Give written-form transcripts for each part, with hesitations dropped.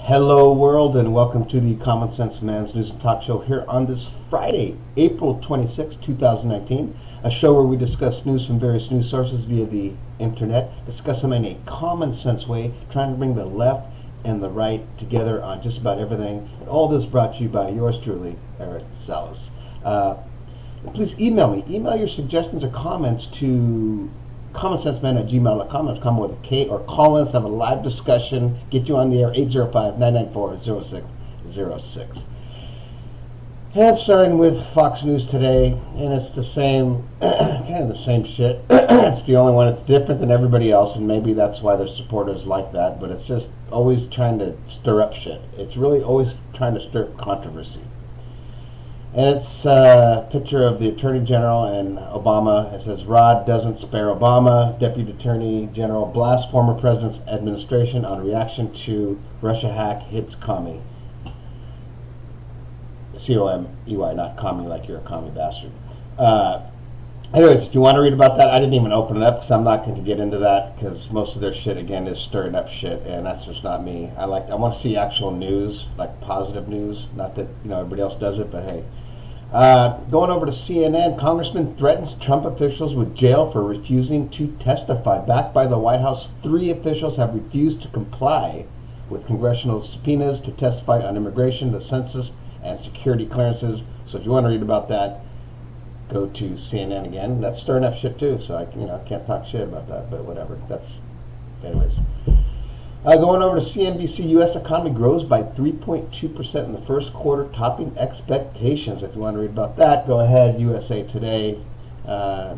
Hello, world, and welcome to the Common Sense Man's News and Talk Show here on this Friday, April 26, 2019. A show where we discuss news from various news sources via the internet, discuss them in a common sense way, trying to bring the left and the right together on just about everything. And all this brought to you by yours truly, Eric Salas. Please email me. Email your suggestions or comments to commonsenseman@gmail.com. That's common with a K, or call us, have a live discussion, get you on the air, 805-994-0606. And starting with Fox News today, and it's the same, kind of the same shit. It's the only one that's different than everybody else, and maybe that's why their supporters like that, but it's just always trying to stir up shit. It's really always trying to stir up controversy. And it's a picture of the Attorney General and Obama. It says, Rod doesn't spare Obama. Deputy Attorney General blasts former president's administration on reaction to Russia hack hits commie. C-O-M-E-Y, not commie like you're a commie bastard. Anyways, if you want to read about that, I didn't even open it up because I'm not going to get into that because most of their shit, again, is stirring up shit, and that's just not me. I want to see actual news, like positive news. Not that, everybody else does it, but hey. Going over to CNN, Congressman threatens Trump officials with jail for refusing to testify. Backed by the White House, 3 officials have refused to comply with congressional subpoenas to testify on immigration, the census, and security clearances. So if you want to read about that, go to CNN again. That's stirring up shit too, so I can't talk shit about that, but whatever. Anyways. Going over to CNBC, U.S. economy grows by 3.2% in the first quarter, topping expectations. If you want to read about that, go ahead. USA Today, or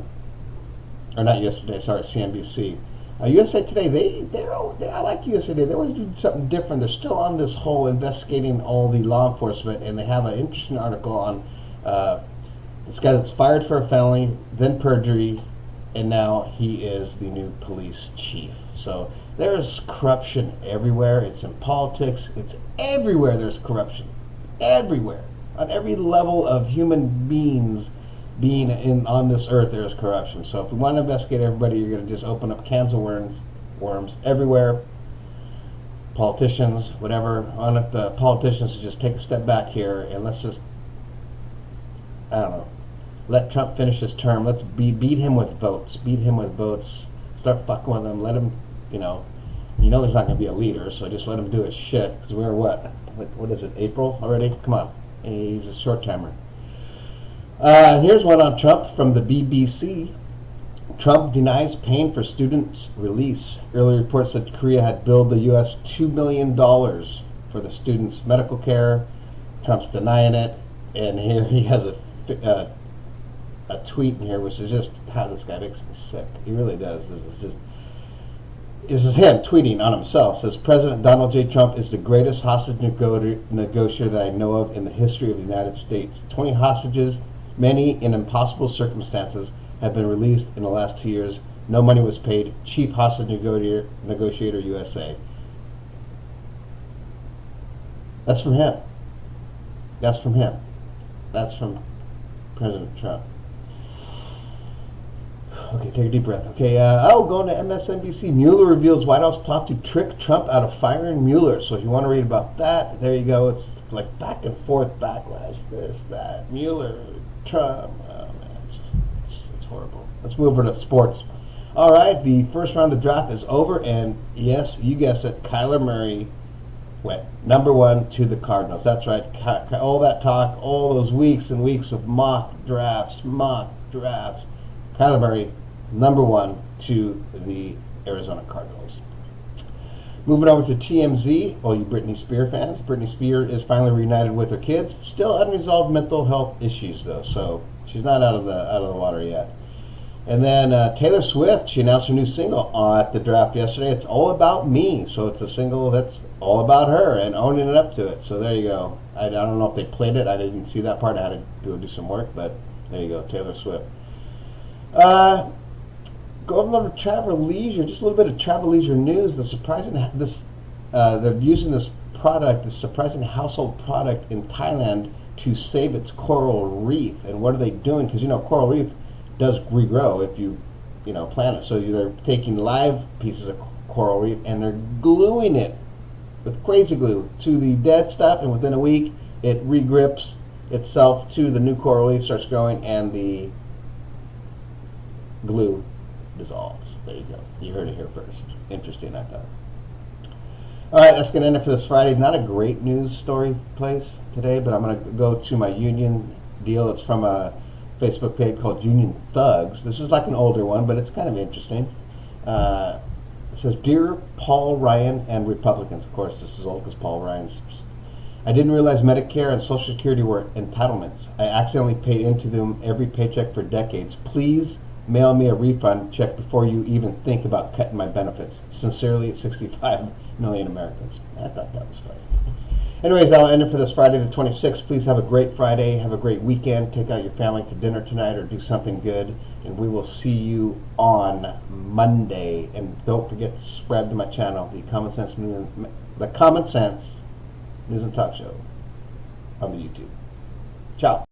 not USA Today, sorry, CNBC. USA Today, I like USA Today. They always do something different. They're still on this whole investigating all the law enforcement, and they have an interesting article on this guy that's fired for a felony, then perjury, and now he is the new police chief. So there's corruption everywhere. It's in politics. It's everywhere. There's corruption. Everywhere. On every level of human beings being on this earth, there's corruption. So if we want to investigate everybody, you're going to just open up cans of worms everywhere. Politicians, whatever. I want the politicians to just take a step back here and let's just, let Trump finish his term. Let's beat him with votes. Beat him with votes. Start fucking with him. Let him, there's not going to be a leader, so just let him do his shit. Because we're what is it, April already? Come on. He's a short timer. And here's one on Trump from the BBC. Trump denies paying for students' release. Early reports that Korea had billed the U.S. $2 million for the students' medical care. Trump's denying it. And here he has a tweet in here, which is just how this guy makes me sick. He really does. This is him tweeting on himself. It says, President Donald J. Trump is the greatest hostage negotiator that I know of in the history of the United States. 20 hostages, many in impossible circumstances, have been released in the last 2 years. No money was paid. Chief hostage negotiator USA. That's from him. That's from him. That's from President Trump. Okay, take a deep breath. Okay, going to MSNBC. Mueller reveals White House plot to trick Trump out of firing Mueller. So if you want to read about that, there you go. It's like back and forth backlash. This, that, Mueller, Trump. Oh man, it's horrible. Let's move over to sports. All right, the first round of the draft is over, and yes, you guessed it, Kyler Murray went number 1 to the Cardinals. That's right. All that talk, all those weeks and weeks of mock drafts. Kyler Murray, number 1 to the Arizona Cardinals. Moving over to TMZ, all you Britney Spears fans. Britney Spears is finally reunited with her kids. Still unresolved mental health issues, though, so she's not out of the water yet. And then Taylor Swift, she announced her new single at the draft yesterday. It's All About Me, so it's a single that's all about her and owning it up to it. So there you go. I don't know if they played it. I didn't see that part. I had to go do some work, but there you go, Taylor Swift. Go over to travel leisure. Just a little bit of travel leisure news. They're using this surprising household product in Thailand to save its coral reef. And what are they doing? Because coral reef does regrow if you plant it. So they're taking live pieces of coral reef and they're gluing it with crazy glue to the dead stuff, and within a week it regrips itself to the new coral leaf, starts growing, and the glue dissolves. There you go. You heard it here first. Interesting, I thought. All right, that's going to end it for this Friday. Not a great news story place today, but I'm going to go to my union deal. It's from a Facebook page called Union Thugs. This is like an older one, but it's kind of interesting. It says, Dear Paul Ryan and Republicans. Of course, this is old because Paul Ryan's. I didn't realize Medicare and Social Security were entitlements. I accidentally paid into them every paycheck for decades. Please mail me a refund check before you even think about cutting my benefits. Sincerely, 65 million Americans. I thought that was funny. Anyways, that'll end it for this Friday the 26th. Please have a great Friday. Have a great weekend. Take out your family to dinner tonight or do something good. And we will see you on Monday. And don't forget to subscribe to my channel, the Common Sense News and Talk Show on the YouTube. Ciao.